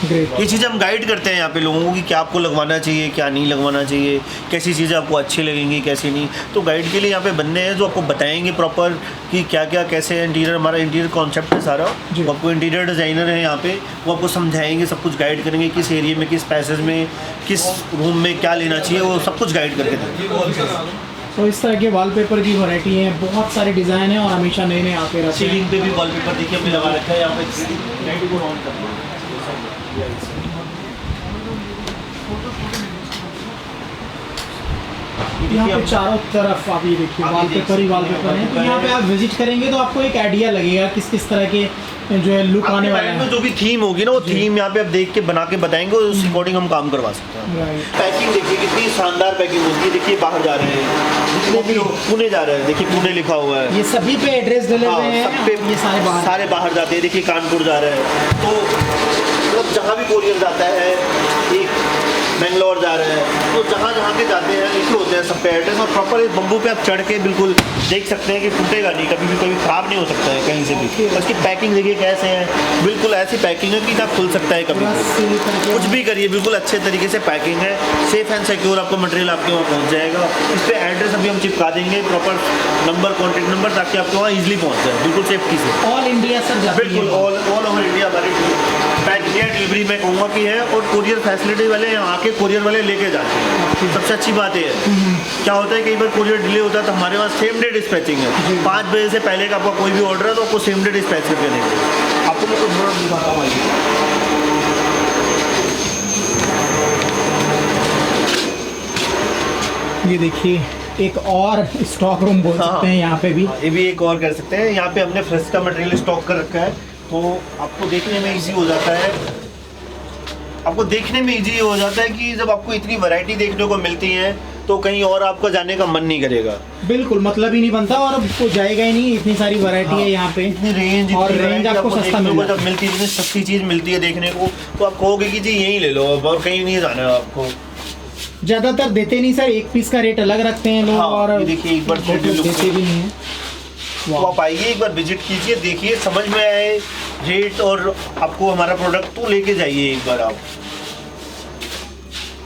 ग्रेट। ये चीज़ें हम गाइड करते हैं यहाँ पे लोगों को कि क्या आपको लगवाना चाहिए, क्या नहीं लगवाना चाहिए, कैसी चीज़ें आपको अच्छी लगेंगी, कैसी नहीं। तो गाइड के लिए यहाँ पे बंदे हैं जो आपको बताएंगे प्रॉपर कि क्या क्या कैसे इंटीरियर, हमारा इंटीरियर कॉन्सेप्ट है सारा। जी। वो आपको इंटीरियर डिज़ाइनर है यहाँ पे, वो आपको समझाएंगे, सब कुछ गाइड करेंगे, किस एरिया में, किस पैसेज में, किस रूम में क्या लेना चाहिए, वो सब कुछ गाइड करके देंगे। तो इस तरह के वॉलपेपर की वैरायटी है, बहुत सारे डिज़ाइन है और हमेशा नए नए आते रहते हैं। सीलिंग पे भी वॉलपेपर देखिए हमने लगा रखा है, यहाँ पे लाइट को ऑन कर लो। यहाँ पे चारों तरफ आप ये देखिए वॉलपेपर ही वॉलपेपर है। तो यहाँ पे आप विजिट करेंगे तो आपको एक आइडिया लगेगा किस किस तरह के जो है लुक आने वाला है। जो भी थीम होगी ना वो थीम यहाँ पे आप देख के बना के बताएंगे, उस अकॉर्डिंग हम काम करवा सकते हैं। राइट। पैकिंग देखिए कितनी शानदार पैकिंग होती है। देखिए बाहर जा रहे हैं, जितने भी लोग पुणे जा रहे हैं, देखिए पुणे लिखा हुआ है। ये सभी पे एड्रेस डले हुए हैं, सब पे ये सारे बाहर जाते हैं। देखिए कानपुर जा रहे हैं, तो मतलब जहाँ भी कोरियर जाता है, एक बेंगलोर जा रहे हैं, तो जहाँ जहाँ के जाते हैं लिखे होते हैं सब पे एड्रेस, और प्रॉपर इस बम्बू पे आप चढ़ के बिल्कुल देख सकते हैं कि टूटेगा नहीं, कभी भी कभी ख़राब नहीं हो सकता है कहीं से भी। उसकी पैकिंग देखिए कैसे है, बिल्कुल ऐसी पैकिंग है कि ना खुल सकता है कभी भी, कुछ भी करिए बिल्कुल अच्छे तरीके से पैकिंग है। सेफ एंड सिक्योर आपको मटेरियल आपके वहाँ पहुँच जाएगा। इस पर एड्रेस अभी हम चिपका देंगे, प्रॉपर नंबर, कॉन्टैक्ट नंबर, ताकि आपके वहाँ ईजिली पहुँच जाए बिल्कुल सेफ्टी से। ऑल इंडिया सर जाती है। बिल्कुल ऑल ओवर इंडिया हमारी पैक इंडिया डिलीवरी मैं कहूँगा कि है, और कोरियर फैसिलिटी वाले यहाँ आके कोरियर वाले लेके जाते हैं। सबसे अच्छी बात ये है, क्या होता है कई बार कोरियर डिले होता है तो हमारे पास सेम डे डिस्पैचिंग है। 5 बजे से पहले का आपका कोई भी ऑर्डर है तो आपको सेम डे डिस्पैच करके देंगे। आपको मैं कुछ थोड़ा दिखाता हूँ। ये देखिए एक और स्टॉक रूम बोल सकते हैं यहाँ पे भी। ये भी एक और कर सकते हैं। यहाँ पे हमने फ्रेश का मटेरियल स्टॉक कर रखा है, तो आपको देखने में इजी हो जाता है। आपको देखने में इजी हो जाता है कि जब आपको इतनी वैरायटी देखने को मिलती है तो कहीं और आपका जाने का मन नहीं करेगा। बिल्कुल मतलब ही नहीं बनता और आपको जाएगा ही नहीं, इतनी सारी वैरायटी है यहाँ पे। इतनी रेंज और रेंज आपको सस्ता मिल जब मिलती है, इतनी सस्ती चीज़ मिलती है देखने को, तो आप कहोगे कि जी यहीं ले लो, और कहीं नहीं जाना है आपको। ज्यादातर देते नहीं सर, एक पीस का रेट अलग रखते हैं लोग। हाँ, और देखिए एक बार देते भी नहीं है। तो आप आइए एक बार विजिट कीजिए, देखिए समझ में आए रेट और आपको हमारा प्रोडक्ट, तो लेके जाइए एक बार आप।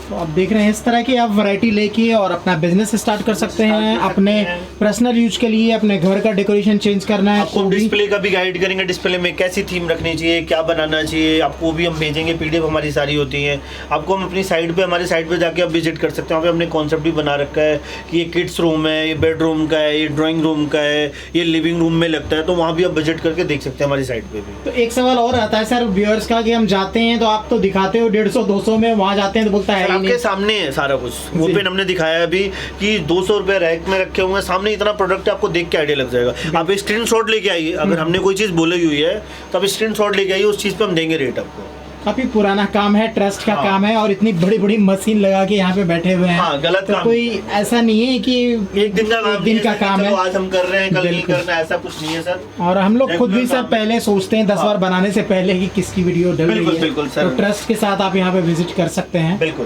तो आप देख रहे हैं इस तरह की आप वैरायटी लेके और अपना बिजनेस स्टार्ट कर सकते हैं। अपने पर्सनल यूज के लिए अपने घर का डेकोरेशन चेंज करना है आपको तो भी। डिस्प्ले का भी गाइड करेंगे, डिस्प्ले में कैसी थीम रखनी चाहिए, क्या बनाना चाहिए, आपको भी हम भेजेंगे। पीडीएफ हमारी सारी होती है, आपको हम अपनी साइट पे, हमारी साइट पे जाके आप विजिट कर सकते हैं। वहाँ पे हमने कॉन्सेप्ट भी बना रखा है कि ये किड्स रूम है, ये बेडरूम का है, ये ड्राइंग रूम का है, ये लिविंग रूम में लगता है, तो वहाँ भी आप विजिट करके देख सकते हैं हमारी साइट पे भी। तो एक सवाल और आता है सर व्यूअर्स का कि हम जाते हैं तो आप तो दिखाते हो 150-200 में, वहाँ जाते हैं तो बोलता है आपके सामने है सारा कुछ। वो पेन हमने दिखाया अभी कि 200 रुपए रैक में रखे हुए हैं, सामने इतना प्रोडक्ट है, आपको देख के आइडिया लग जाएगा। आप स्क्रीनशॉट लेके आइए, अगर हमने कोई चीज़ बोली हुई है तो आप स्क्रीनशॉट लेके आइए, उस चीज़ पे हम देंगे रेट आपको। काफी पुराना काम है, ट्रस्ट का काम है, और इतनी बड़ी बड़ी मशीन लगा के यहाँ पे बैठे हुए हैं। हाँ, गलत तो काम कोई ऐसा नहीं है कि एक दिन का काम है, आज हम कर रहे हैं कल नहीं करना, ऐसा कुछ नहीं है सर। और हम लोग खुद भी सर पहले सोचते हैं 10 बार बनाने से पहले कि किसकी वीडियो डल रही है। बिल्कुल सर। तो ट्रस्ट के साथ आप यहाँ पे विजिट कर सकते हैं। बिल्कुल।